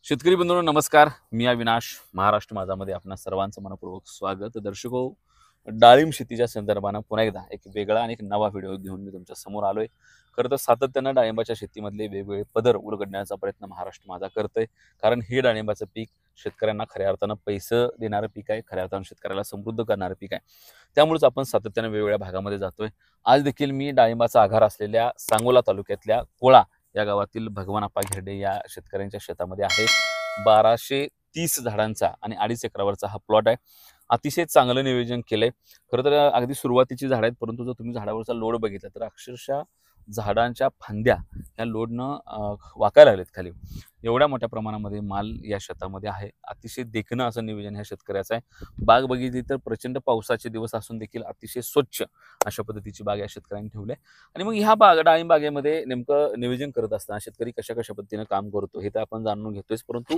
शेतकरी बंधूंनो नमस्कार. मी अविनाश. महाराष्ट्र माझामध्ये आपणा सर्वांचं मनपूर्वक स्वागत. दर्शको, डाळिंब शेतीच्या संदर्भानं पुन्हा एकदा एक वेगळा आणि एक नवा व्हिडिओ घेऊन मी तुमच्या समोर आलोय. खरं तर सातत्यानं डाळिंबाच्या शेतीमधले वेगवेगळे पदर उलगडण्याचा प्रयत्न महाराष्ट्र माझा करतोय. कारण हे डाळिंबाचं पीक शेतकऱ्यांना खऱ्या अर्थानं पैसे देणारं पीक आहे, खऱ्या अर्थानं शेतकऱ्याला समृद्ध करणारं पीक आहे. त्यामुळेच आपण सातत्यानं वेगवेगळ्या भागामध्ये जातोय. आज देखील मी डाळिंबाचा आधार असलेल्या सांगोला तालुक्यातल्या कोळा या गावातील भगवान आप्पा घेरडे या शेतकऱ्यांच्या शेतामध्ये आहे. 1230 झाडांचा आणि 2.5 एकरावरचा हा प्लॉट आहे. अतिशय चांगलं नियोजन केलंय. खरं तर अगदी सुरुवातीची झाडं आहेत, परंतु जर तुम्ही झाडावरचा लोड बघितला तर अक्षरशः झाडांच्या फांद्या ह्या लोडनं वाकायला लागलेत खाली. एवढ्या मोठ्या प्रमाणामध्ये माल या शेतामध्ये आहे. अतिशय देखणं असं नियोजन ह्या शेतकऱ्याचं आहे. बाग बघितली तर प्रचंड पावसाचे दिवस असून देखील अतिशय स्वच्छ अशा पद्धतीची बाग या शेतकऱ्यांनी ठेवली आहे. आणि मग ह्या डाळिंब बागेमध्ये नेमकं नियोजन करत असताना शेतकरी कशा कशा पद्धतीनं काम करतो हे तर आपण जाणून घेतोयच, परंतु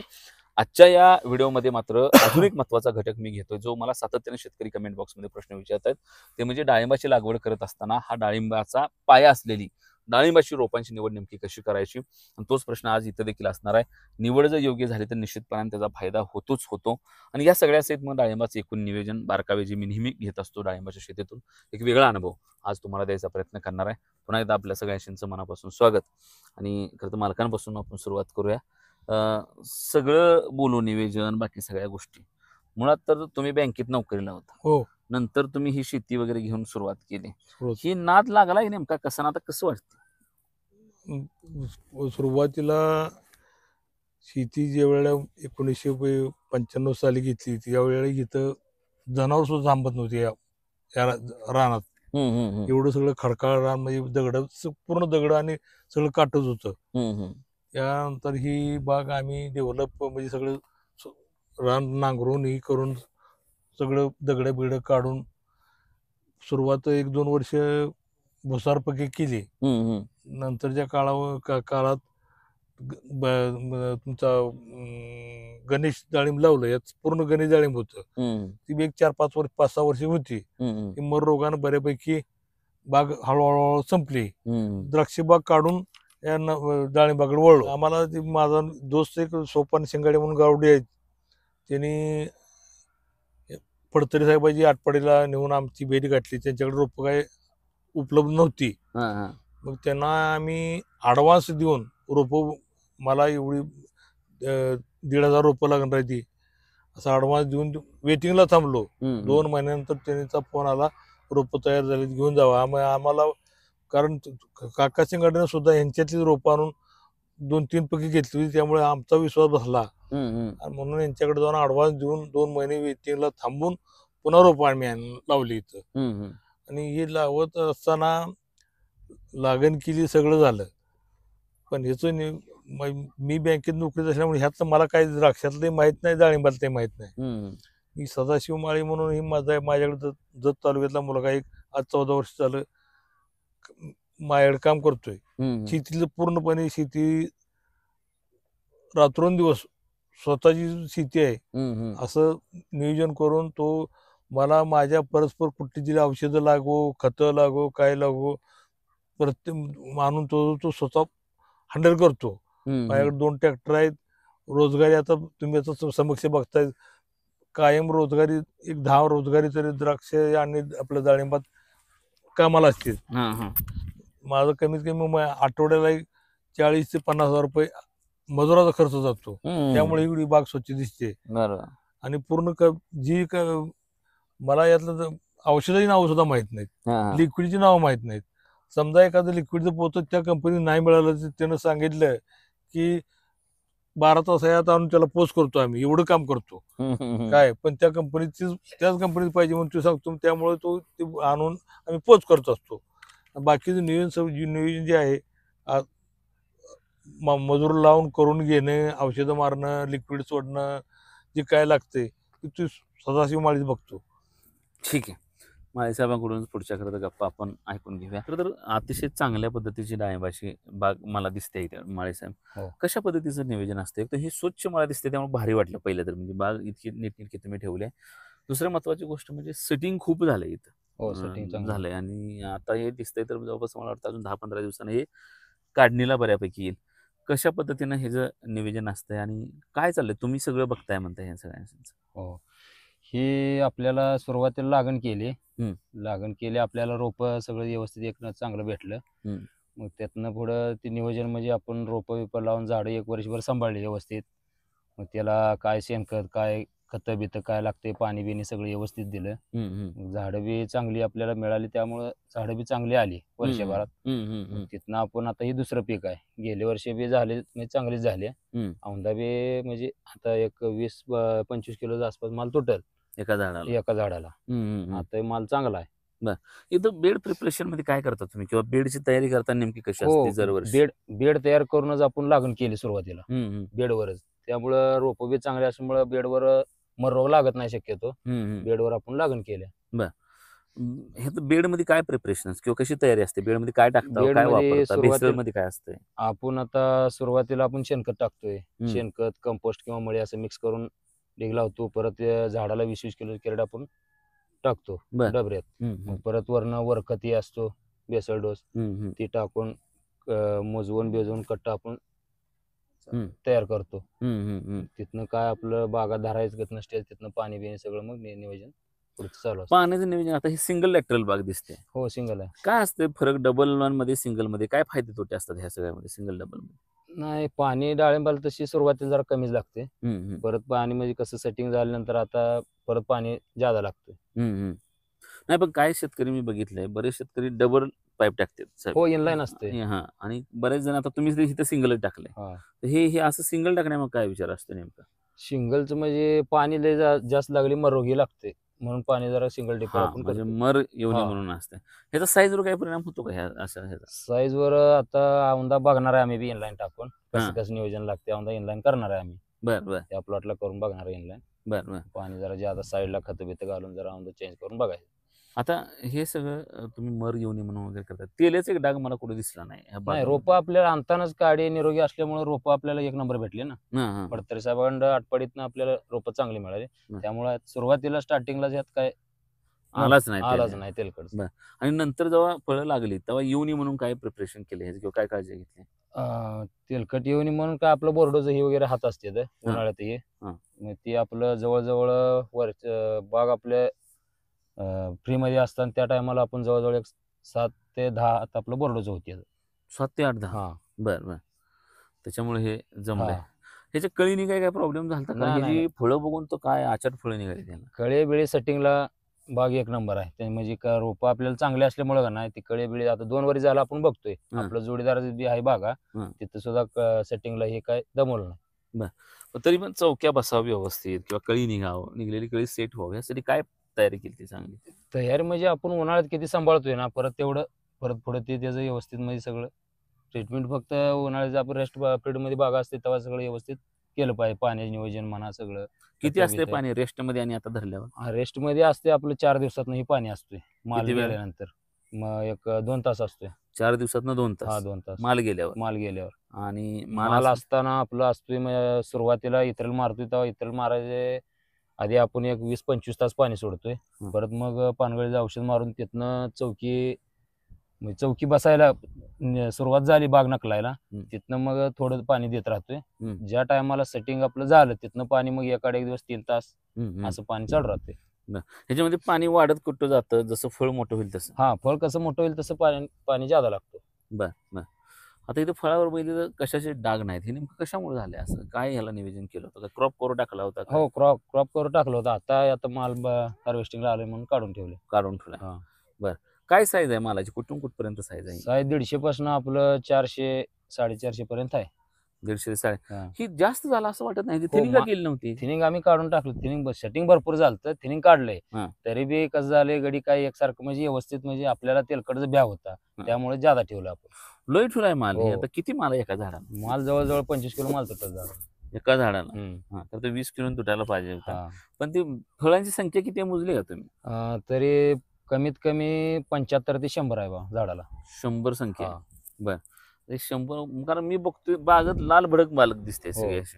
आजच्या या व्हिडिओमध्ये मात्र अजून एक महत्त्वाचा घटक मी घेतोय, जो मला सातत्याने शेतकरी कमेंट बॉक्समध्ये प्रश्न विचारतात. ते म्हणजे डाळिंबाची लागवड करत असताना हा डाळिंबाचा पाया असलेली डाळिंबाची रोपांची निवड नेमकी कशी करायची, आणि तोच प्रश्न आज इथं देखील असणार आहे. निवड जर योग्य झाली तर निश्चितपणे त्याचा फायदा होतोच होतो. आणि या सगळ्या सहित मग डाळिंबाचं एकूण नियोजन बारकावे जे मी नेहमी घेत असतो डाळिंबाच्या शेतीतून एक वेगळा अनुभव आज तुम्हाला द्यायचा प्रयत्न करणार आहे. पुन्हा एकदा आपल्या सगळ्यांशींचं मनापासून स्वागत. आणि खरं तर मालकांपासून आपण सुरुवात करूया. सगळं बोलू, नियोजन बाकी सगळ्या गोष्टी. मुळात तर तुम्ही बँकेत नोकरीला होता, हो. नंतर तुम्ही ही शेती वगैरे घेऊन सुरुवात केली. हो. ही नाद लागला की नेमका कसा, आता कसं वाटतं? सुरुवातीला शेती ज्या वेळेला 1995 साली घेतली त्यावेळेला इथं जनावर सुद्धा थांबत नव्हती या रानात. एवढं सगळं खडकाळ रान, म्हणजे दगड, पूर्ण दगड आणि सगळं काटच होतं. त्यानंतर ही बाग आम्ही डेव्हलप, म्हणजे सगळं रान नांगरून ही करून सगळं दगड बिगड काढून सुरुवात 1-2 वर्ष भुसारपैकी केली. नंतरच्या काळात तुमचा गणेश डाळिंब लावलं. यात पूर्ण गणेश डाळिंब होतं. ती एक 4-5 वर्ष, 5-6 वर्ष होती. ती मर रोगानं बऱ्यापैकी बाग हळूहळू संपली. द्राक्ष बाग काढून या डाळिंबाकडे वळलो. आम्हाला माझा दोस्त एक सोपान शिंगाडे म्हणून गावडी आहेत, त्यांनी फडतरी साहेबाची आटपाडीला नेऊन आमची भेट गाठली. त्यांच्याकडे रोपं काय उपलब्ध नव्हती. मग त्यांना आम्ही ॲडव्हान्स देऊन रोपं, मला एवढी 1,500 रोपं लागणार ती, असं ॲडव्हान्स देऊन वेटिंगला थांबलो. 2 महिन्यानंतर त्यांचा फोन आला, रोपं तयार झाली, घेऊन जावा. आम्हाला, कारण काका सिंगाडीनं सुद्धा यांच्यातलीच रोपं आणून 2-3 पैकी घेतली होती, त्यामुळे आमचा विश्वास बसला. आणि म्हणून यांच्याकडे जाऊन ॲडव्हान्स देऊन 2 महिने वेटिंगला थांबून पुन्हा रोपं आम्ही लावली इथं. आणि हे लावत असताना लागण केली, सगळं झालं. पण ह्याचं मी बँकेत नोकरीत असल्यामुळे ह्यातलं मला काही द्राक्षातलंही माहीत नाही, डाळिंबातलंही माहीत नाही. मी सदाशिव माळी म्हणून ही माझ्याकडे जत तालुक्यातला मुलगा एक आज 14 वर्ष झालं माझ्याकडे काम करतोय. शेतीतलं पूर्णपणे शेती रात्रंदिवस स्वतःची शेती आहे असं नियोजन करून तो मला माझ्या परस्पर कुठली जी औषधं लागो, खतं लागो, काय लागो, प्रत्येक मानून तो स्वतः हँडल करतो. माझ्याकडे 2 ट्रॅक्टर आहेत. रोजगारी, आता तुम्ही आता समक्ष बघताय, कायम रोजगारी, एक 10 रोजगारी तरी द्राक्ष आणि आपल्या डाळिंबात कामाला असतील. माझं कमीत कमी आठवड्याला 40,000 ते 50,000 रुपये मजुराचा खर्च जातो. त्यामुळे एवढी बाग स्वच्छ दिसते. आणि पूर्ण मला यातलं औषधाची नावं सुद्धा माहित नाहीत, लिक्विडची नावं माहित नाहीत. समजा एखादं लिक्विडचं पोतं त्या कंपनीत नाही मिळालं तर त्यानं सांगितलं की 12 तास यात आणून त्याला पोच करतो आम्ही, एवढं काम करतो काय, पण त्या त्याच कंपनीत पाहिजे म्हणून तू सांगतो. त्यामुळे तो ते आणून आम्ही पोच करत असतो. बाकीचं नियोजन जे आहे, मजूर लावून करून घेणे, औषधं मारणं, लिक्विड सोडणं, जे काय लागते ते तू सदाशिव माळीच बघतो. ठीक आहे. माळीसाहेबांकडून पुढच्या खरं तर गप्पा आपण ऐकून घेऊया. खरं तर अतिशय चांगल्या पद्धतीची डाळिंबाची बाग मला दिसते इथे. माळीसाहेब, कशा पद्धतीचं नियोजन असतं? एक तर हे स्वच्छ मला दिसते, त्यामुळे भारी वाटलं पहिलं तर, म्हणजे बाग इतकी नीटनेटकी तुम्ही ठेवली आहे. दुसरी महत्वाची गोष्ट म्हणजे सेटिंग खूप झालंय इथं. झालंय. आणि आता हे दिसतंय तर जवळपास मला वाटतं अजून 10-15 दिवसांनी हे काढणीला बऱ्यापैकी येईल. कशा पद्धतीनं हे जे नियोजन असतंय आणि काय चाललंय, तुम्ही सगळं बघताय म्हणताय ह्या सगळ्यांचं? हो. ही आपल्याला सुरुवातीला लागण केली. हम्म. लागण केली, आपल्याला रोपं सगळं व्यवस्थित एक चांगलं भेटलं. हम्म. मग त्यातनं पुढं ते नियोजन म्हणजे आपण रोपं बिपं लावून झाडं 1 वर्षभर सांभाळली व्यवस्थित. मग त्याला काय शेणखत, काय खतं बितं काय लागते, पाणी बिणी सगळं व्यवस्थित दिलं. मग झाडं बी चांगली आपल्याला मिळाली, त्यामुळं झाडं बी चांगली आली वर्षभरात. मग तिथनं आपण आता ही दुसरं पीक आहे. गेल्या वर्षी बी झाले म्हणजे चांगलीच झाली. औंधा बी म्हणजे आता एक 20-25 किलोच्या आसपास माल टोटल एका झाडाला. एका झाडाला. आता हे माल चांगला आहे. इथं बेड प्रिपरेशन मध्ये काय करता तुम्ही, किंवा बेडची तयारी करताना नेमकी कशी हो, असते दरवर्षी? बेड तयार करूनच आपण लागण केली सुरुवातीला बेडवरच. त्यामुळं रोपं बी चांगले असल्यामुळं बेडवर मर रोग लागत नाही शक्यतो. बेडवर आपण लागण केल्या. हे बेड मध्ये काय प्रिपरेशन किंवा कशी तयारी असते, बेड मध्ये काय टाकता, काय बेडमध्ये वापरता, सुरुवातीला- बेसल मध्ये काय असतंय? आपण आता सुरुवातीला आपण शेणखत टाकतोय. शेणखत, कंपोस्ट किंवा मळी असं मिक्स करून ढीग लावतो. परत त्या झाडाला 20-20 किलो कॅरेट आपण टाकतो बर. डबऱ्यात. मग परत वरनं वरखती असतो, बेसल डोस, ती टाकून मोजवून बेजवून कट्टा आपण तयार करतो. तिथनं काय आपलं बागा धरायचं नसते, तिथनं पाणी बिणी सगळं मग नियोजन पुढचं चालू असतं. पाण्याचं नियोजन. आता ही सिंगल लॅटरल बाग दिसते, हो सिंगल आहे. काय असते फरक डबल मध्ये सिंगल मध्ये, काय फायदे तोटे असतात ह्या सगळ्यामध्ये सिंगल डबल मध्ये? नाही, पाणी डाळिंबाला तशी सुरुवातीला जरा कमीच लागते. परत पाणी म्हणजे कसं सेटिंग झाल्यानंतर आता परत पाणी ज्यादा लागतं. नाही पण काय शेतकरी मी बघितलंय, बरेच शेतकरी डबल पाईप टाकतात. हो, इनलाईन असते. हा, आणि बरेच जण, आता तुम्ही इथं सिंगल टाकले, तर हे असं सिंगल टाकण्यामध्ये काय विचार असतो नेमका? सिंगलचं म्हणजे पाणी लय जास्त लागली मरोगी लागते, म्हणून पाणी जरा सिंगल टिपर आपण म्हणजे करतो. मर येऊ नये म्हणून असते. ह्याचा साईजवर काय परिणाम होतो का ह्या अशा ह्याचा? साईजवर आता औंधा बघणार आहे आम्ही बी इनलाईन टाकून, कसं नियोजन लागते औंधा इनलाईन करणार आहे आम्ही. बर. त्या प्लॉटला करून बघणार आहे इनलाईन. बर. पाणी जरा ज्यादा साईडला खत बित घालून जरा औंधा चेंज करून बघायचं. आता हे सगळं तुम्ही मर येऊ नये म्हणून वगैरे करतात, तेलाचा एक डाग मला कुठे दिसला नाही ह्या नाही, बागेमध्ये. रोपं आपल्याला आणतानाच काडी निरोगी असल्यामुळे रोपं आपल्याला 1 नंबर भेटले ना. पडतरी साहेबांकडं आटपाडीतनं आपल्याला रोपं चांगली मिळाली. त्यामुळे सुरुवातीला स्टार्टिंगला यात काय आलाच नाही तेलकट. आणि नंतर जेव्हा फळं लागली तेव्हा येऊ नये म्हणून काय प्रिपरेशन केले किंवा काय काळजी घेतली? तेलकट येऊन म्हणून काय आपलं बोर्डोचं हे वगैरे हात असते उन्हाळ्यात हे. मग ते आपलं जवळजवळ बाग आपल्या फ्रीमध्ये असताना त्या टायमाला आपण जवळजवळ 7 ते 10 हात आपलं बोर्डोचं होते. 7 ते 8-10. बर. त्याच्यामुळे हे जमलंय. ह्याच्या कळी निघाय काय प्रॉब्लेम झाला का? नाही. फळं बघून तो काय आचार फळं निघाली त्याला? कळे बिळे सेटिंगला बाग 1 नंबर आहे. ते म्हणजे का रोपं आपल्याला चांगले असल्यामुळे का नाही, ती कळे बिळे आता 2 वर्ष झालं आपण बघतोय. आपलं जोडीदार बी आहे बागा, तिथं सुद्धा सेटिंगला हे काय दमवलं नाही. तरी पण चौक्या बसावं व्यवस्थित, किंवा कळी निघलेली कळी सेट व्हावं, यासाठी काय तयारी केली ती चांगली? तयारी म्हणजे आपण उन्हाळ्यात किती सांभाळतोय ना, परत पुढे ते त्याचं व्यवस्थित म्हणजे सगळं ट्रीटमेंट, फक्त उन्हाळ्याचं आपण रेस्ट पिरियडमध्ये बागा असते तेव्हा सगळं व्यवस्थित केलं पाहिजे. पाण्याचं नियोजन म्हणा सगळं. किती असते पाणी रेस्ट मध्ये आणि आता धरल्यावर? रेस्ट मध्ये असते आपलं 4 दिवसातनं पाणी असतोय माल गेल्यानंतर. मग एक 2 तास असतोय. 4 दिवसातनं 2 तास? 2 तास माल गेल्यावर. आणि माल असताना आपलं असतोय सुरुवातीला इतरल मारतोय तेव्हा इतरल मारायचे आधी आपण एक 20-25 तास पाणी सोडतोय. परत मग पानगळीचं औषध मारून तिथनं चौकी बसायला सुरुवात झाली बाग नकलायला, तिथनं मग थोडं पाणी देत राहतोय. ज्या टायमाला सेटिंग आपलं झालं तिथनं पाणी मग एकाड 1 दिवस 3 तास असं पाणी चालू राहतंय. ह्याच्यामध्ये पाणी वाढत कुठं जातं जसं फळ मोठं होईल तसं? फळ कसं मोठं होईल तसं पाणी ज्यादा लागतं. बर. आता इथं फळावर बघितलं कशाचे डाग नाहीत, हे नेमकं कशामुळे झाले असं? काय ह्याला नियोजन केलं होतं? क्रॉप कव्हर टाकला होता? हो, क्रॉप कव्हर टाकलं होतं. आता माल हार्वेस्टिंगला आलोय म्हणून काढून ठेवलं. बर. काय साईज आहे मालाची, कुठपर्यंत साईज आहे? साईज 150 पासून आपलं 400-450 पर्यंत आहे. 150 ही जास्त झालं असं वाटत नाही? थिनिंग का केली नव्हती? थिनिंग आम्ही काढून टाकलं. थिनिंग सेटिंग भरपूर झालं, थिनिंग काढलंय. तरी बी कसं झालंय, गडी काय एकसारखं म्हणजे व्यवस्थित, म्हणजे आपल्याला तेलकटचा भ्या होता त्यामुळे ज्यादा ठेवलं आपण. लय ठेवलाय माल. आता किती माल आहे एका झाडाला? माल जवळजवळ 25 किलो माल तुटत झाला एका झाडाला. तर ते 20 किलो तुटायला पाहिजे होता. पण ती फळांची संख्या किती मोजली का तुम्ही? तरी कमीत कमी 75 ते 100 आहे झाडाला. 100 संख्या? बर. 100, कारण मी बघतोय बागत लाल भडक बालक दिसते सगळे असे.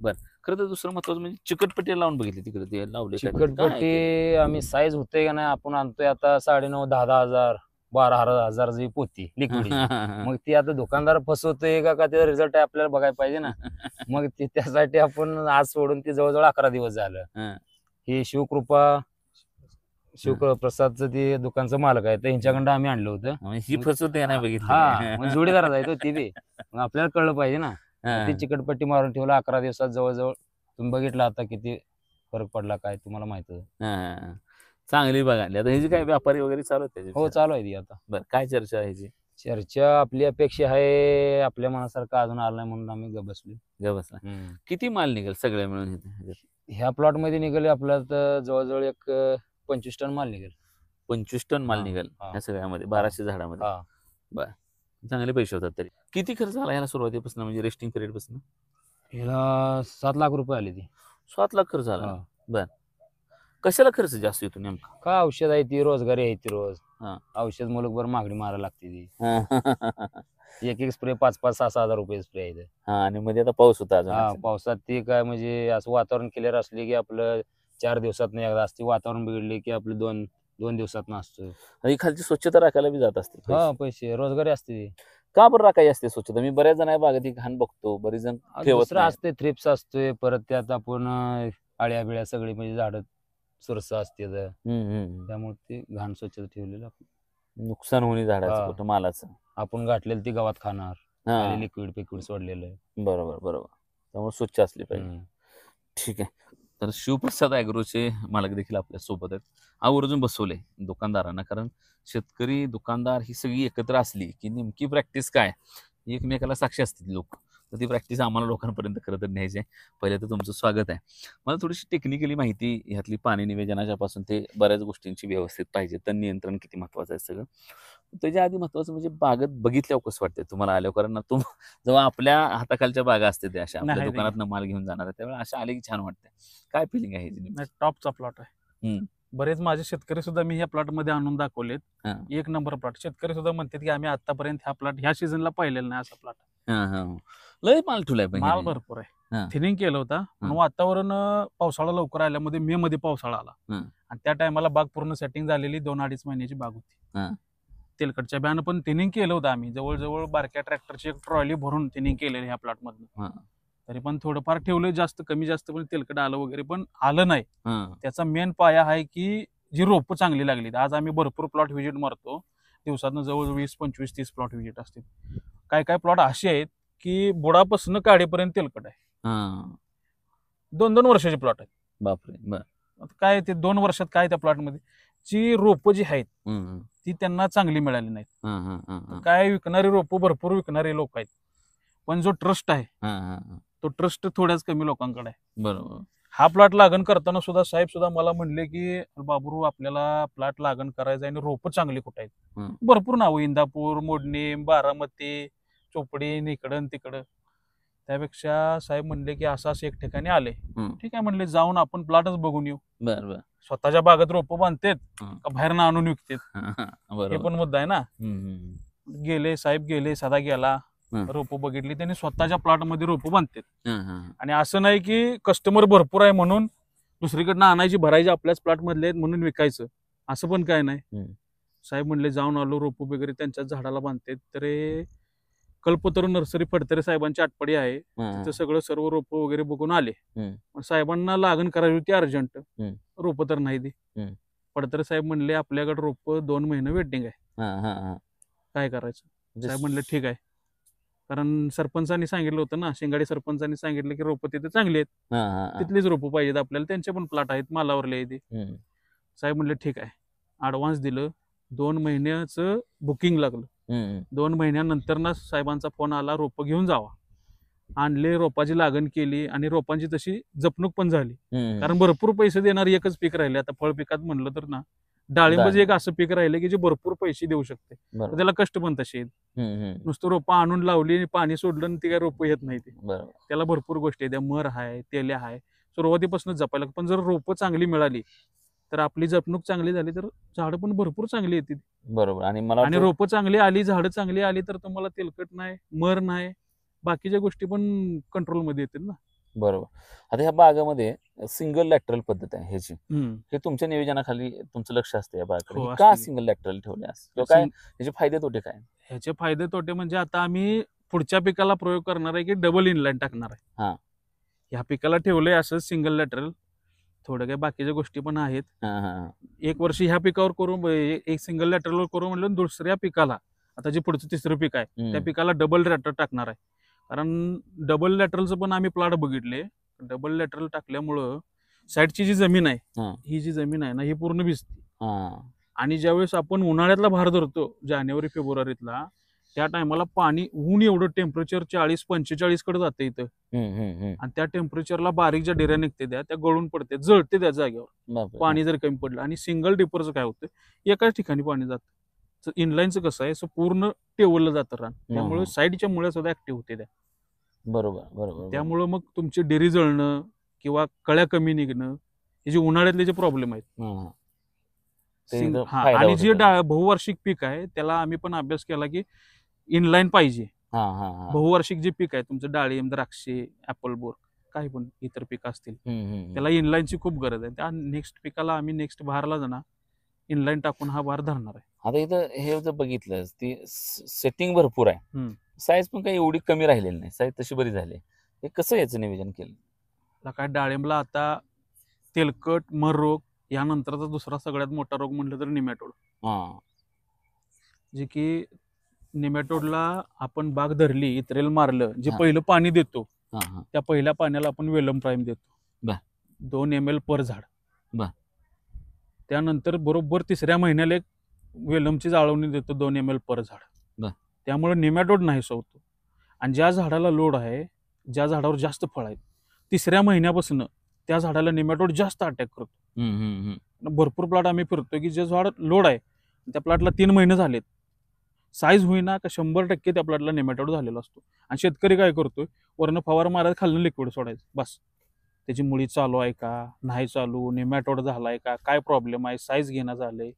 बर. खरं तर दुसरं महत्वाचं म्हणजे चिकटपट्टी लावून बघितली तिकडे, ते लावले चिकटपट्टी आम्ही साईज होते का नाही आपण आणतोय आता 9,500-10,000 12,000ची पोती लिक्विड. मग ती आता दुकानदार फसवतोय का त्याचा रिझल्ट आहे आपल्याला बघायला पाहिजे ना. मग त्यासाठी आपण आज सोडून ती जवळजवळ 11 दिवस झालं. हे शिवप्रसादचं ते दुकानचं मालक आहे तर यांच्याकडं आम्ही आणलं होतं. ही फसवते नाही बघितलं. हा मग जोडीदार जायचो ती बी. मग आपल्याला कळलं पाहिजे ना. ती चिकटपट्टी मारून ठेवला 11 दिवसात जवळजवळ. तुम्ही बघितलं आता किती फरक पडला काय तुम्हाला माहित आहे. चांगली बघाली. आता ह्याची काय व्यापारी वगैरे चालू आहेत? हो चालू आहे ती आता. बरं, काय चर्चा आहे ह्याची? चर्चा आपली अपेक्षा आहे आपल्या मनासारखं अजून आलं नाही म्हणून आम्ही बसलो. बसला. किती माल निघेल सगळ्या मिळून? ह्या प्लॉट मध्ये निघेल आपल्याला तर जवळजवळ एक 25 टन माल निघेल. 25 टन माल हा, निघेल हा. या सगळ्यामध्ये 1200 झाडामध्ये. हा. बरं, चांगले पैसे होतात. तरी किती खर्च आला याला सुरुवातीपासून, म्हणजे रेस्टिंग पिरियड पासून? ह्याला 7 लाख रुपये आले ती. 7 लाख खर्च आला. हा. बर, कशाला खर्च जास्त येतो नेमका? काय औषध आहे ती, रोजगारी आहे ती रोज. हा. औषध मुलकभर मागणी मारायला लागते ती. हा, एक स्प्रे 5-5, 6-6 हजार रुपये स्प्रे आहे ते. आणि मध्ये आता पाऊस होता अजून. हा पावसात ते काय म्हणजे असं वातावरण क्लिअर असले की आपलं 4 दिवसात एकदा असते. वातावरण बिघडले की आपलं 2 दिवसात असतं. आणि खालची स्वच्छता राखायला बी जात असते पैसे. हा पैसे रोजगारी असते ती. का बरं राखायची असते स्वच्छता? मी बऱ्याच जण आहे बागेत ही घाण बघतो, बरेच जण ठेवत दुसरं नाही. असते थ्रिप्स असतोय, परत त्यात आपण आळ्या बिळ्या सगळी म्हणजे झाडं सुरस असते त्यामुळे ते घाण स्वच्छता ठेवलेलं नुकसान होणे झाडाचं, हा. कुठं मालाचं. आपण गाठलेलं ती गावात खाणार. हा. लिक्विड पिक्विड सोडलेलं. बरोबर बरोबर. त्यामुळे स्वच्छ असली पाहिजे. ठीक आहे. तर शिवप्रसाद ॲग्रोचे मालक देखील आपल्या सोबत आहेत. आवर्जून बसवले दुकानदारांना, कारण शेतकरी दुकानदार ही सगळी एकत्र असली की नेमकी प्रॅक्टिस काय एकमेकाला साक्षी असतील लोक. तर ती प्रॅक्टिस आम्हाला लोकांपर्यंत खरं तर न्यायची आहे. पहिले तर तुमचं स्वागत आहे. मला थोडीशी टेक्निकली माहिती ह्यातली, पाणी नियोजनाच्या पासून ते बऱ्याच गोष्टींची व्यवस्थित पाहिजे. तण नियंत्रण किती महत्वाचं आहे सगळं. त्याच्या आधी महत्वाचं म्हणजे बागेत बघितल्यावर कसं वाटतं तुम्हाला आल्यावर? कारण जेव्हा आपल्या हाताखालच्या बागा असते त्या अशा आपल्या दुकानात माल घेऊन जाणार त्यावेळेला अशा आले की छान वाटते. काय फिलिंग आहे ह्याची? टॉपचा प्लॉट आहे. बरेच माझे शेतकरी सुद्धा मी ह्या प्लॉट मध्ये आणून दाखवलेत. हा. 1 नंबर प्लॉट. शेतकरी सुद्धा म्हणतात की आम्ही आतापर्यंत ह्या प्लॉट ह्या सीझनला पाहिलेला नाही असा प्लॉट. लय माल ठेवलाय पण माल ह्याने. भरपूर हा. आहे. थिनिंग केलं होतं पण वातावरण पावसाळा लवकर आल्यामध्ये मे मध्ये पावसाळा आला. आणि त्या टायमाला बाग पूर्ण सेटिंग झालेली 2-2.5 महिन्याची बाग हा. होती. तेलकटच्या ब्यानं पण थिनिंग केलं होतं आम्ही. जवळजवळ बारक्या ट्रॅक्टरची एक ट्रॉली भरून थिनिंग केलेली ह्या प्लॉट मधनं. तरी पण थोडंफार ठेवलं, जास्त कमी जास्त पण तेलकट आलं वगैरे पण आलं नाही. त्याचा मेन पाया आहे की जी रोपं चांगली लागली. आज आम्ही भरपूर प्लॉट व्हिजिट मारतो. दिवसातनं जवळ 20, 25, 30 प्लॉट व्हिजिट असते. काय काय प्लॉट असे आहेत की बुडापासून काढेपर्यंत तेलकट आहे. 2-2 वर्षाचे प्लॉट आहेत. बापरे. आता काय ते 2 वर्षात काय त्या प्लॉटमध्ये जी रोपं जी आहेत ती त्यांना चांगली मिळाली नाहीत. काय विकणारी रोपं भरपूर विकणारे लोक आहेत, पण जो ट्रस्ट आहे तो ट्रस्ट थोड्याच कमी लोकांकडे आहे. बरोबर. हा प्लॉट लागण करताना सुद्धा साहेब सुद्धा मला म्हणले की बाबरू आपल्याला प्लॉट लागण करायचं आणि रोपं चांगली कुठं आहेत. भरपूर नावं, इंदापूर, मोडणी, बारामती, चोपडी, इकडं तिकडं. त्यापेक्षा साहेब म्हणले की असं एक ठिकाणी आले. ठीक आहे म्हणले, जाऊन आपण प्लॉटच बघून येऊ. बरोबर. स्वतःच्या बागेत रोपं बांधतेत का बाहेरनं आणून विकतेत हे पण मुद्दा आहे ना. गेले साहेब, गेले सदा गेला, रोपं बघितली त्यांनी. स्वतःच्या प्लॉट मध्ये रोपं बांधतेत. आणि असं नाही की कस्टमर भरपूर आहे म्हणून दुसरीकडनं आणायची भरायची आपल्याच प्लॉट मधले आहेत म्हणून विकायचं, असं पण काय नाही. साहेब म्हणले जाऊन आलो, रोपं वगैरे त्यांच्याच झाडाला बांधतेत. तर कल्पतरू नर्सरी फडतरे साहेबांची आटपडी आहे, तिथं सगळं सर्व रोपं वगैरे बघून आले. साहेबांना लागण करायची होती अर्जंट, रोपं तर नाही ती. फडतरे साहेब म्हणले आपल्याकडे रोपं 2 महिने वेटिंग आहे, काय करायचं? साहेब म्हणले ठीक आहे. कारण सरपंचांनी सांगितलं होतं ना, शिंगाडी सरपंचांनी सांगितलं की रोपं तिथे चांगली आहेत, तिथलीच रोपं पाहिजेत आपल्याला, त्यांचे पण प्लॉट आहेत मालावरले ते. साहेब म्हणले ठीक आहे. ऍडव्हान्स दिलं, 2 महिन्याचं बुकिंग लागलं. 2 महिन्यानंतर ना साहेबांचा फोन आला, रोपं घेऊन जावा. आणले, रोपाची लागण केली आणि रोपांची तशी जपणूक पण झाली. कारण भरपूर पैसे देणार एकच पीक राहिले. आता फळ पिकात म्हणलं तर ना डाळिंब एक असं पीक राहिलं की जे भरपूर पैसे देऊ शकते, त्याला कष्ट पण तसे आहेत. नुसतं रोपं आणून लावली, पाणी सोडलं आणि ती काय रोपं येत नाही. त्याला भरपूर गोष्टी आहेत, मर आहे, तेल्या आहे, सुरुवातीपासूनच जपायला. पण जर रोपं चांगली मिळाली तर आपली जपणूक चांगली झाली तर झाडं पण भरपूर चांगली येतील. बरोबर. आणि रोपं चांगली आली, झाडं चांगली आली तर तुम्हाला तेलकट नाही, मर नाही, बाकीच्या गोष्टी पण कंट्रोलमध्ये येतील ना. बरोबर. आता ह्या बागामध्ये सिंगल लॅटरल पद्धत आहे ह्याची, हम्म. हे तुमच्या नियोजनाखाली तुमचं लक्ष असतं या बागाकडे, हो, हे का असतं. सिंगल लॅटरल ठेवले असं किंवा काय ह्याचे फायदे तोटे काय? ह्याचे फायदे तोटे म्हणजे आता आम्ही पुढच्या पिकाला प्रयोग करणार आहे की डबल इनलाईन टाकणार हा. आहे. ह्या पिकाला ठेवलंय असं सिंगल लॅटरल, थोड्या काही बाकीच्या गोष्टी पण आहेत. हा, हा, एक वर्षी ह्या पिकावर करून एक सिंगल लॅटरल करून म्हणलं, दुसऱ्या पिकाला आता जे पुढचं तिसरं पीक आहे त्या हम्म. पिकाला डबल लॅटरल टाकणार आहे. कारण डबल लॅटरलचं पण आम्ही प्लॉट बघितले. डबल लॅटरल टाकल्यामुळं साईडची जी जमीन आहे, हा. ही जी जमीन आहे ना, ही पूर्ण भिजते. हा. आणि ज्यावेळेस आपण उन्हाळ्यातला भार धरतो जानेवारी फेब्रुवारीतला, त्या टायमाला पाणी ऊन एवढं टेम्परेचर 40-45 कडे जाते इथं. आणि त्या टेम्परेचरला बारीक ज्या डेऱ्या निघते त्या गळून पडते, जळते त्या जागेवर बापरे. पाणी जर कमी पडलं. आणि सिंगल डिपरचं काय होतं, एकाच ठिकाणी पाणी जातं. इनलाईनचं कसं आहे, पूर्ण टेवललं जातं रान, त्यामुळे साईडच्या मुळे सुद्धा ऍक्टिव्ह होते त्या. बरोबर बरोबर. त्यामुळं मग तुमची डेरी जळणं किंवा कळ्या कमी निघणं, हे जे उन्हाळ्यातले जे प्रॉब्लेम आहेत. ते इथं हा, फायदा आणि होतो जे त्याचा. बहुवार्षिक पीक आहे त्याला आम्ही पण अभ्यास केला की इनलाईन पाहिजे. हा, हा, हा. बहुवार्षिक जे पीक आहे तुमचं डाळिंब, द्राक्षे, ऍपल बोर, काही पण इतर पीक असतील, हम्म. त्याला इनलाईनची खूप गरज आहे. त्या नेक्स्ट पिकाला आम्ही नेक्स्ट भारला जाणार इनलाईन टाकून हा भार धरणार आहे. आता इथं हे जर बघितलं, ती सेटिंग भरपूर आहे, हम्म. साईज पण काही एवढी कमी राहिलेली नाही, साईज तशी बरी झाली. हे कसं याचं नियोजन केलं? आता काय डाळिंबला आता तेलकट, मर रोग, यानंतरचा दुसरा सगळ्यात मोठा रोग म्हटलं तर निमॅटोड. हा. जे की निमॅटोडला आपण बाग धरली, इत्रेल मारलं, जे हा. पहिलं पाणी देतो हा, हा. त्या पहिल्या पाण्याला आपण वेलम प्राईम देतो. बर. 2 ml पर झाड. बर. त्यानंतर बरोबर तिसऱ्या महिन्याला एक वेलमची जाळवणी देतो 2 ml पर झाड. बर. त्यामुळे निमॅटोड नाहीसा होतो. आणि ज्या झाडाला लोड आहे, ज्या झाडावर जास्त फळ आहेत, तिसऱ्या महिन्यापासून त्या झाडाला निमॅटोड जास्त अटॅक करतो. भरपूर प्लॉट आम्ही फिरतो की जे झाड लोड आहे त्या प्लॉटला 3 महिने झालेत, साईज होईना का 100% त्या प्लॉटला निमॅटोड झालेला असतो. आणि शेतकरी काय करतोय, वरनं फवार मारायचं, खालनं लिक्विड सोडायचं, बस. त्याची मुळी चालू आहे का नाही चालू, निमॅटोड झालाय का, काय प्रॉब्लेम आहे, साईज घेणं झालंय,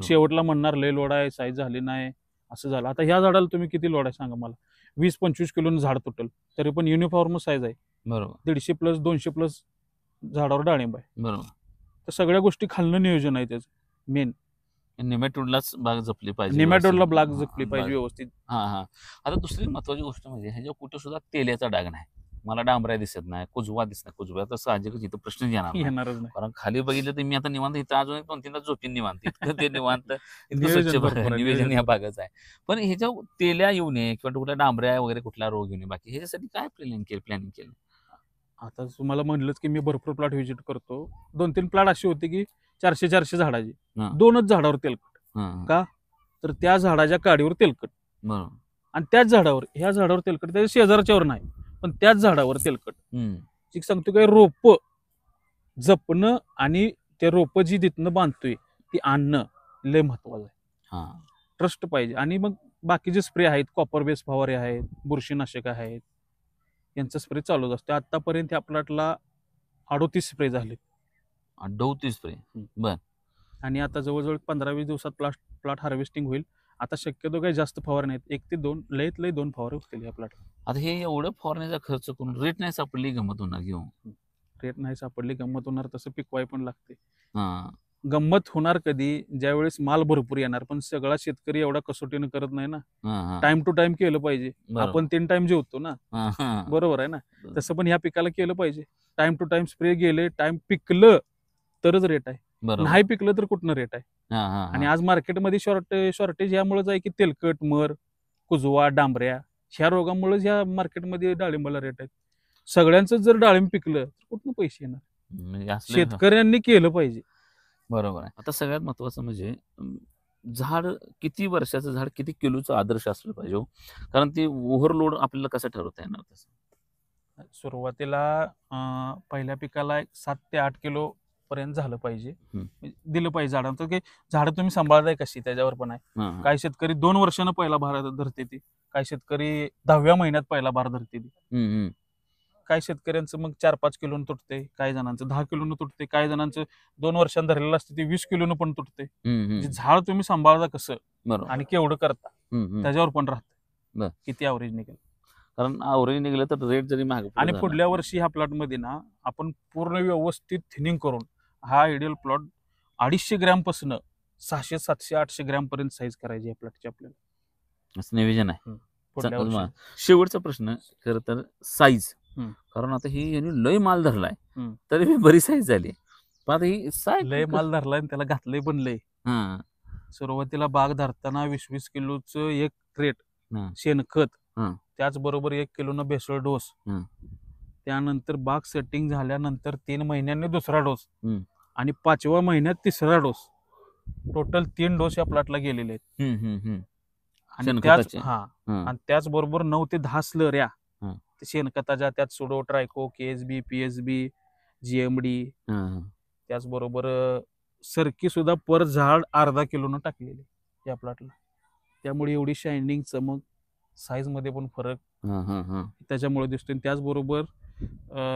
शेवटला म्हणणार लय लोड आहे, साईज झाली नाही, असं झालं. आता ह्या झाडाला तुम्ही किती लोड आहे सांगा मला, 20-25 किलोनं झाड तुटल, तरी पण युनिफॉर्म साईज आहे. बरोबर. 150+ 200+ झाडावर डाळिंब आहे. बरोबर. तर सगळ्या गोष्टी खालनं नियोजन आहे त्याचं मेन. निमॅटोडलाच बाग जपली पाहिजे, निमॅटोडला व्यवस्थित. ब्लॉक हा, जपली पाहिजे बाग. व्यवस्थित. हा, हा. आता दुसरी महत्वाची गोष्ट म्हणजे ह्याच्या कुठं सुद्धा तेल्याचा डाग नाही, मला डांबऱ्या दिसत नाही, कुजवा दिसत नाही. कुजवा तर साहजिकच इथं प्रश्नच येणार नाही, येणारच नाही. कारण खाली बघितलं तर मी आता निवांत इथं अजून 2-3 झोपीन निवांत, इतकं ते निवांत इतकं नियोजन स्वच्छ भरपूर आहे, नियोजन नियोजन या बागाचं आहे. पण ह्याच्या तेल्या येऊ नये किंवा कुठल्या डांबऱ्या वगैरे कुठला रोग येऊ नये, बाकी ह्याच्यासाठी काय प्लॅनिंग केलं? आता तुम्हाला म्हणलंच की मी भरपूर प्लॉट व्हिजिट करतो. 2-3 प्लॉट असे होते की 400-400 झाडाची, हा. 2च झाडावर तेलकट. हा. का? तर त्या झाडाच्या काडीवर तेलकट, बरोबर. आणि त्याच झाडावर, ह्या झाडावर तेलकट, त्याच्या शेजारच्यावर नाही, पण त्याच झाडावर तेलकट. जी सांगतो काय, रोप जपणं आणि ते रोप जी तिथनं बांधतोय ती आणणं लय महत्वाचं आहे. ट्रस्ट पाहिजे. आणि मग बाकीचे स्प्रे आहेत, कॉपर बेस फवारे आहेत, बुरशीनाशक आहेत, यांचा स्प्रे चालूच असतो. आतापर्यंत या प्लॉटला 38 स्प्रे झाले. 38 स्प्रे. बर. आणि आता जवळजवळ 15-20 दिवसात प्लॉट हार्वेस्टिंग होईल. आता शक्यतो काही जास्त फवारे नाहीत, 1 ते 2, लयत लय 2 फवारे होतील या प्लॉट. आता हे एवढं फवारण्याचा खर्च करून रेट नाही सापडली, गंमत होणार घेऊन. रेट नाही सापडली, गंमत होणार, तसं पिकवाय पण लागते. हा. गंमत होणार कधी, ज्यावेळेस माल भरपूर येणार, पण सगळा शेतकरी एवढा कसोटीनं करत नाही ना. हा. टाइम टू टाइम केलं पाहिजे. बरोबर. आपण 3 टाइम जेवतो ना, हा. बरोबर आहे ना, तसं पण ह्या पिकाला केलं पाहिजे. टाइम टू टाइम स्प्रे गेले, टाइम पिकलं तरच रेट आहे, बरोबर. नाही पिकलं तर कुठनं रेट आहे. हा. आणि आज मार्केटमध्ये शॉर्टेज यामुळेच आहे की तेलकट, मर, कुजवा, डांबऱ्या, ह्या रोगामुळेच ह्या मार्केटमध्ये डाळिंबाला रेट आहेत. सगळ्यांचं जर डाळिंब पिकलं तर कुठनं पैसे येणार? म्हणजे असलं. शेतकऱ्यांनी केलं पाहिजे. बरोबर आहे. आता सगळ्यात महत्वाचं म्हणजे झाड किती वर्षाचं झाड किती किलोचं आदर्श असलं पाहिजे हो? कारण ती ओव्हरलोड आपल्याला कसं ठरवता येणार तसं? सुरुवातीला पहिल्या पिकाला 7 ते 8 किलो पर्यंत झालं पाहिजे, दिलं पाहिजे झाडांचं. की झाडं तुम्ही सांभाळताय कशी त्याच्यावर पण आहे. काही शेतकरी 2 वर्षानं पहिला भार धरते ती, काही शेतकरी 10व्या महिन्यात पहिला भार धरते ती. काही शेतकऱ्यांचं मग 4-5 किलोनं तुटते, काही जणांचं 10 किलोनं तुटते, काही जणांचं 2 वर्षांनी धरलेलं असते ते 20 किलोनं पण तुटते. झाड तुम्ही सांभाळता कसं आणि केवढं करता त्याच्यावर पण राहतं किती ॲव्हरेज निघेल. कारण आवरेज निघलं तर रेट जरी महाग आणि झाला. पुढल्या वर्षी ह्या प्लॉट मध्ये ना आपण पूर्ण व्यवस्थित थिनिंग करून हा आयडियल प्लॉट 250 ग्रॅम पासून 600 700 800 ग्रॅम पर्यंत साईज करायची या प्लॉटची आपल्याला असं नियोजन आहे. पुढल्या वर्षी. शेवटचा प्रश्न खरं तर साईज, हम्म. कारण आता ही यांनी लय माल धरलाय हम्म. तरी बी बरी साईज झाली, पण आता ही साईज लय माल धरलाय आणि त्याला घातलंय पण लय. हा सुरुवातीला बाग धरताना 20-20 किलोचं एक ट्रेट हं. शेणखत, हं. त्याचबरोबर 1 किलोनं भेसळ डोस, हं. त्यानंतर बाग सेटिंग झाल्यानंतर 3 महिन्यांनी दुसरा डोस हं. आणि 5व्या महिन्यात तिसरा डोस. टोटल 3 डोस या प्लॉटला गेलेले आहेत. आणि शेणखताचे. आणि त्याचबरोबर 9 ते 10 स्लऱ्या हं. शेणखताच्या, त्यात सुडो, ट्रायको, KSB, PSB, GMD, त्याचबरोबर सरकी सुद्धा पर झाड अर्धा किलोनं टाकलेली या प्लॉटला. त्यामुळे एवढी शायनिंग, चमक, साईज मध्ये पण फरक त्याच्यामुळे दिसतोय. आणि त्याचबरोबर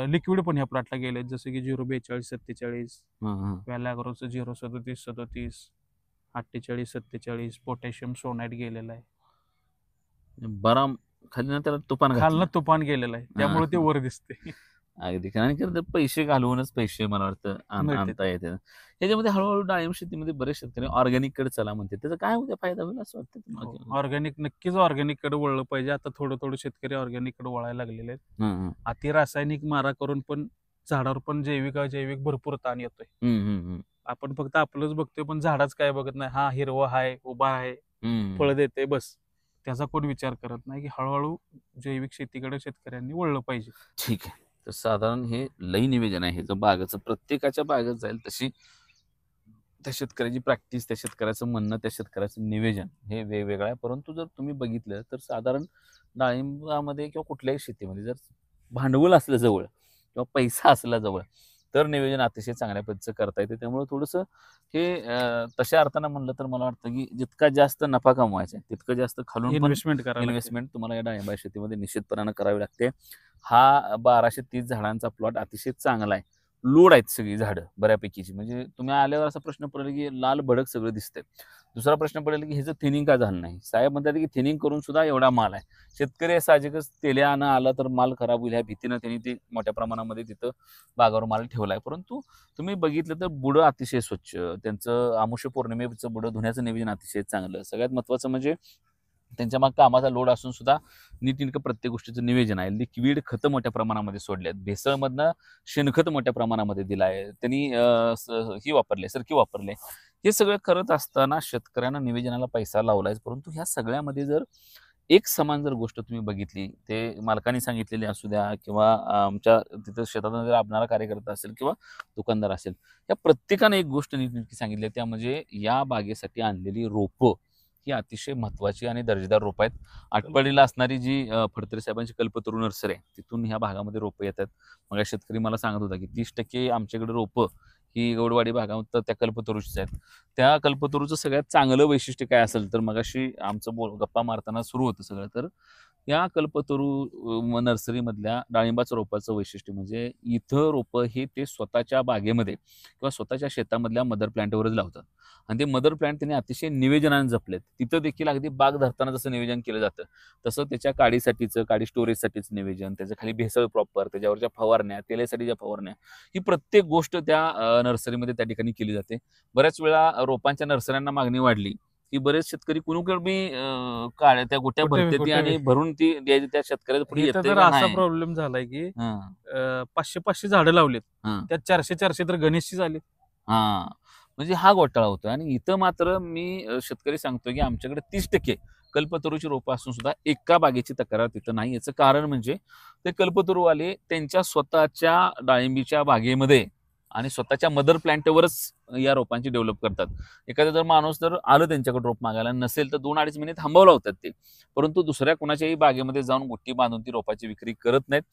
लिक्विड पण ह्या प्लॉटला गेले, जसं की 042-47, व्हॅलॅग्रोचं 037-37, 48-47, पोटॅशियम सोनाईट गेलेला आहे. बरा खाली ना त्याला तुफान खालनं तुफान गेलेलं आहे, त्यामुळे ते वर दिसते. अगदी. कारण की ते पैसे घालवूनच पैसे मला वाटतं मिळतात. आणता येते. ह्याच्यामध्ये हळूहळू डाळिंब शेतीमध्ये बरेच शेतकरी ऑर्गॅनिक कडे चला म्हणते, त्याचा काय होते फायदा होईल असं वाटतं तुम्हाला? ऑर्गॅनिक, नक्कीच ऑर्गॅनिक कडे वळलं पाहिजे. आता थोडं थोडं शेतकरी ऑर्गॅनिक कडे वळायला लागलेले आहेत. अति रासायनिक मारा करून पण झाडावर पण जैविक भरपूर ताण येतोय. आपण फक्त आपलंच बघतोय, पण झाडाच काय बघत नाही. हा हिरवा आहे, उभा आहे, फळ देते, बस. त्याचा कोण विचार करत नाही की हळूहळू जैविक शेतीकडे शेतकऱ्यांनी वळलं पाहिजे. ठीक आहे. तर साधारण हे लई निवेदन आहे जो बागाचं, प्रत्येकाच्या बागेत जाईल तशी त्या शेतकऱ्याची प्रॅक्टिस, त्या शेतकऱ्याचं म्हणणं, त्या शेतकऱ्याचं निवेदन हे वेगवेगळं आहे. परंतु जर तुम्ही बघितलं तर साधारण डाळिंबामध्ये किंवा कुठल्याही शेतीमध्ये जर भांडवल असलं जवळ किंवा पैसा असला जवळ तर नियोजन अतिशय चांगल्या पद्धतीचं करता येते. त्यामुळे थोडंसं हे तशा अर्थानं म्हणलं तर मला वाटतं की जितका जास्त नफा कमवायचा आहे तितकं जास्त खालून इन्व्हेस्टमेंट तुम्हाला या डाळिंबा शेतीमध्ये निश्चितपणानं करावी लागते. हा 1230 झाडांचा प्लॉट अतिशय चांगला आहे. लोड आहेत सगळी झाडं बऱ्यापैकीची. म्हणजे तुम्ही आल्यावर असा प्रश्न पडेल की लाल भडक सगळं दिसतंय. दुसरा प्रश्न पडेल की ह्याचं थिनिंग का झालं नाही. साहेब म्हणतात की थिनिंग करून सुद्धा एवढा माल आहे. शेतकरी साहजिकच तेल्यानं आला तर माल खराब होईल ह्या भीतीनं त्यांनी ते मोठ्या प्रमाणामध्ये तिथं बागावर माल ठेवला आहे. परंतु तुम्ही बघितलं तर बुडं अतिशय स्वच्छ, त्यांचं आमुष्य पौर्णिमेचं बुडं धुण्याचं नियोजन अतिशय चांगलं. सगळ्यात महत्त्वाचं म्हणजे त्यांच्या मग कामाचा लोड असून सुद्धा नीटनेटकं प्रत्येक गोष्टीचं नियोजन आहे. लिक्विड खतं मोठ्या प्रमाणामध्ये सोडले आहेत. भेसळमधनं शेणखत मोठ्या प्रमाणामध्ये दिलं आहे त्यांनी. ही वापरले, सरकी वापरले. हे सगळं करत असताना शेतकऱ्यांना नियोजनाला पैसा लावलाय. परंतु ह्या सगळ्यामध्ये जर एक समान जर गोष्ट तुम्ही बघितली, ते मालकांनी सांगितलेली असू द्या किंवा आमच्या तिथं शेतात जर आपणारा कार्यकर्ता असेल किंवा दुकानदार असेल, या प्रत्येकाने एक गोष्ट नीटनेटकी सांगितली, त्या म्हणजे या बागेसाठी आणलेली रोपं ही अतिशय महत्त्वाची आणि दर्जेदार रोपं आहेत. आटपाडीला असणारी जी फडतरे साहेबांची कल्पतरू नर्सरी आहे तिथून ह्या भागामध्ये रोपं येतात. मग शेतकरी मला सांगत होता की 30% आमच्याकडे रोपं ही गौडवाडी भागात त्या कल्पतरूचीच आहेत. त्या कल्पतरूचं सगळ्यात चांगलं वैशिष्ट्य काय असेल तर मगाशी आमचं गप्पा मारताना सुरू होतं सगळं, तर या कल्पतरू नर्सरीमधल्या डाळिंबाचं रोपाचं वैशिष्ट्य म्हणजे इथं रोपं हे ते स्वतःच्या बागेमध्ये किंवा स्वतःच्या शेतामधल्या मदर प्लांटवरच लावतात. आणि ते मदर प्लांट त्यांनी अतिशय नियोजनाने जपलेत. तिथं देखील अगदी बाग धरताना जसं नियोजन केलं जातं तसं त्याच्या काडीसाठीचं, काडी स्टोरेजसाठीच नियोजन, त्याच्या खाली भेसळ प्रॉपर, त्याच्यावरच्या फवारण्या, तेलासाठीच्या फवारण्या, ही प्रत्येक गोष्ट त्या नर्सरीमध्ये त्या ठिकाणी केली जाते. बऱ्याच वेळा रोपांच्या नर्सऱ्यांना मागणी वाढली की बरेच शेतकरी कुणीकडे काळ्या त्या गोट्या भरते आणि भरून ती द्यायची त्या शेतकऱ्याच्या पुढे येते. तर असा प्रॉब्लेम झालाय की 500-500 झाडं लावलेत, त्यात 400-400 तर गणेशची झाली. म्हणजे हा घोटाळा होतो. आणि इथं मात्र मी शेतकरी सांगतोय की आमच्याकडे 30% कल्पतरूची रोपं असून सुद्धा एका बागेची तक्रार तिथं नाही. याचं कारण म्हणजे ते कल्पतरूवाले त्यांच्या स्वतःच्या डाळिंबीच्या बागेमध्ये आणि स्वतःच्या मदर प्लांटवरच या रोपांची डेव्हलप करतात. एखादा जर माणूस जर आलं त्यांच्याकडे रोप मागायला नसेल तर 2-2.5 महिने थांबवला होतात ते. परंतु दुसऱ्या कोणाच्याही बागेमध्ये जाऊन गुट्टी बांधून ती रोपाची विक्री करत नाहीत.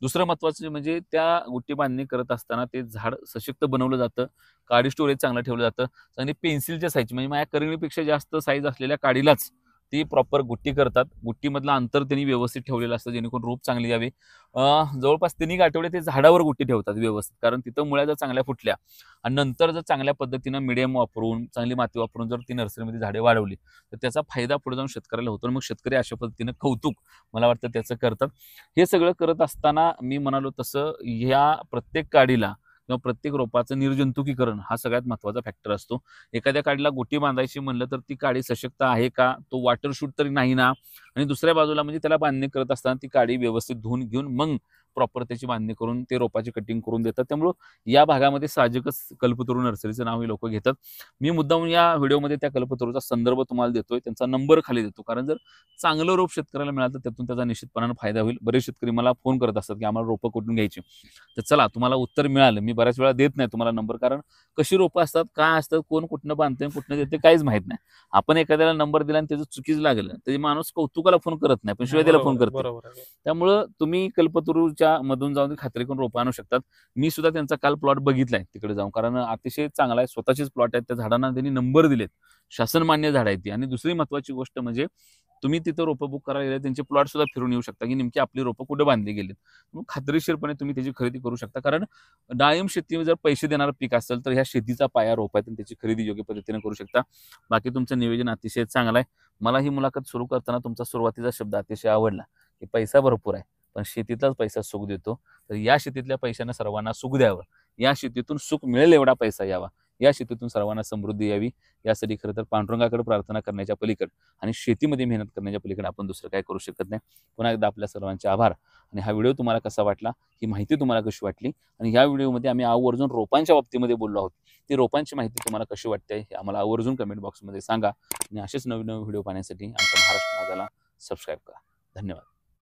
दुसरं महत्त्वाचं म्हणजे त्या गुट्टी बांधणी करत असताना ते झाड सशक्त बनवलं जातं, काडी स्टोरेज चांगलं ठेवलं जातं. चांगली पेन्सिलच्या साईज म्हणजे माझ्या करंगीपेक्षा जास्त साईज असलेल्या काडीलाच ती प्रॉपर गुट्टी करतात. गुट्टीमधलं अंतर त्यांनी व्यवस्थित ठेवलेलं असतं जेणेकरून रोप चांगली यावी. जवळपास 3 आठवडे ते झाडावर गुट्टी ठेवतात व्यवस्थित, कारण तिथं मुळ्या जर चांगल्या फुटल्या आणि नंतर जर चांगल्या पद्धतीनं मिडियम वापरून चांगली माती वापरून जर ती नर्सरीमध्ये झाडे वाढवली तर त्याचा फायदा पुढे जाऊन शेतकऱ्याला होतो. मग शेतकरी अशा पद्धतीनं कौतुक मला वाटतं त्याचं करतात. हे सगळं करत असताना मी म्हणालो तसं ह्या प्रत्येक काडीला किंवा प्रत्येक रोपाचं निर्जंतुकीकरण हा सगळ्यात महत्त्वाचा फॅक्टर असतो. एखाद्या काडीला गोटी बांधायची म्हणलं तर ती काडी सशक्त आहे का, तो वॉटर शूट तरी नाही ना, आणि दुसऱ्या बाजूला म्हणजे त्याला बांधणी करत असताना ती काडी व्यवस्थित धुवून घेऊन मग प्रॉपर त्याची बांधणी करून ते रोपाची कटिंग करून देतात. त्यामुळं या भागामध्ये साहजिकच कल्पतरू नर्सरीचं नाव हे लोक घेतात. मी मुद्दामून या व्हिडिओमध्ये त्या कल्पतरूचा संदर्भ तुम्हाला देतोय, त्यांचा नंबर खाली देतो, कारण जर चांगलं रोप शेतकऱ्याला मिळालं तर त्यातून त्याचा निश्चितपणाने फायदा होईल. बरेच शेतकरी मला फोन करत असतात की आम्हाला रोपं कुठून घ्यायची. तर चला तुम्हाला उत्तर मिळालं. मी बऱ्याच वेळा देत नाही तुम्हाला नंबर, कारण कशी रोपं असतात, काय असतात, कोण कुठनं बांधते कुठनं देते काहीच माहित नाही. आपण एखाद्याला नंबर दिला आणि त्याचं चुकीच लागलं तरी माणूस कौतुकाला फोन करत नाही, पण शिवाय त्याला फोन करतो. बरोबर आहे. त्यामुळं तुम्ही कल्पतरूच्या मधून जाऊन खात्री करून रोपं आणू शकतात. मी सुद्धा त्यांचा काल प्लॉट बघितलाय तिकडे जाऊन, कारण अतिशय चांगला आहे. स्वतःचेच प्लॉट आहेत, त्या झाडांना त्यांनी नंबर दिलेत, शासन मान्य झाड आहेत ती. आणि दुसरी महत्वाची गोष्ट म्हणजे तुम्ही तिथं रोपं बुक करायला गेले त्यांचे प्लॉट सुद्धा फिरून येऊ शकता की नेमकी आपली रोपं कुठे बांधली गेलीत. मग खात्रीशीरपणे तुम्ही त्याची खरेदी करू शकता, कारण डाळिंब शेती जर पैसे देणारं पीक असेल तर ह्या शेतीचा पाया रोप आहे, त्याची खरेदी योग्य पद्धतीने करू शकता. बाकी तुमचं नियोजन अतिशय चांगलं आहे. मला ही मुलाखत सुरू करताना तुमचा सुरुवातीचा शब्द अतिशय आवडला की पैसा भरपूर आहे पण शेतीतलाच पैसा सुख देतो. तर या शेतीतल्या पैशाने सर्वांना सुख द्यावं, या शेतीतून सुख मिळेल एवढा पैसा यावा, या शेतीतून सर्वांना समृद्धी यावी, यासाठी खरं तर पांडुरंगाकडे प्रार्थना करण्याच्या पलीकडे आणि शेतीमध्ये मेहनत करण्याच्या पलीकडे आपण दुसरं काय करू शकत नाही. पुन्हा एकदा आपल्या सर्वांचे आभार. आणि हा व्हिडिओ तुम्हाला कसा वाटला, ही माहिती तुम्हाला कशी वाटली, आणि ह्या व्हिडिओमध्ये आम्ही आवर्जून रोपांच्या बाबतीमध्ये बोललो आहोत, ती रोपांची माहिती तुम्हाला कशी वाटते हे आम्हाला आवर्जून कमेंट बॉक्समध्ये सांगा. आणि असेच नवीन नवीन व्हिडिओ पाहण्यासाठी आमच्या महाराष्ट्र माझाला सबस्क्राईब करा. धन्यवाद.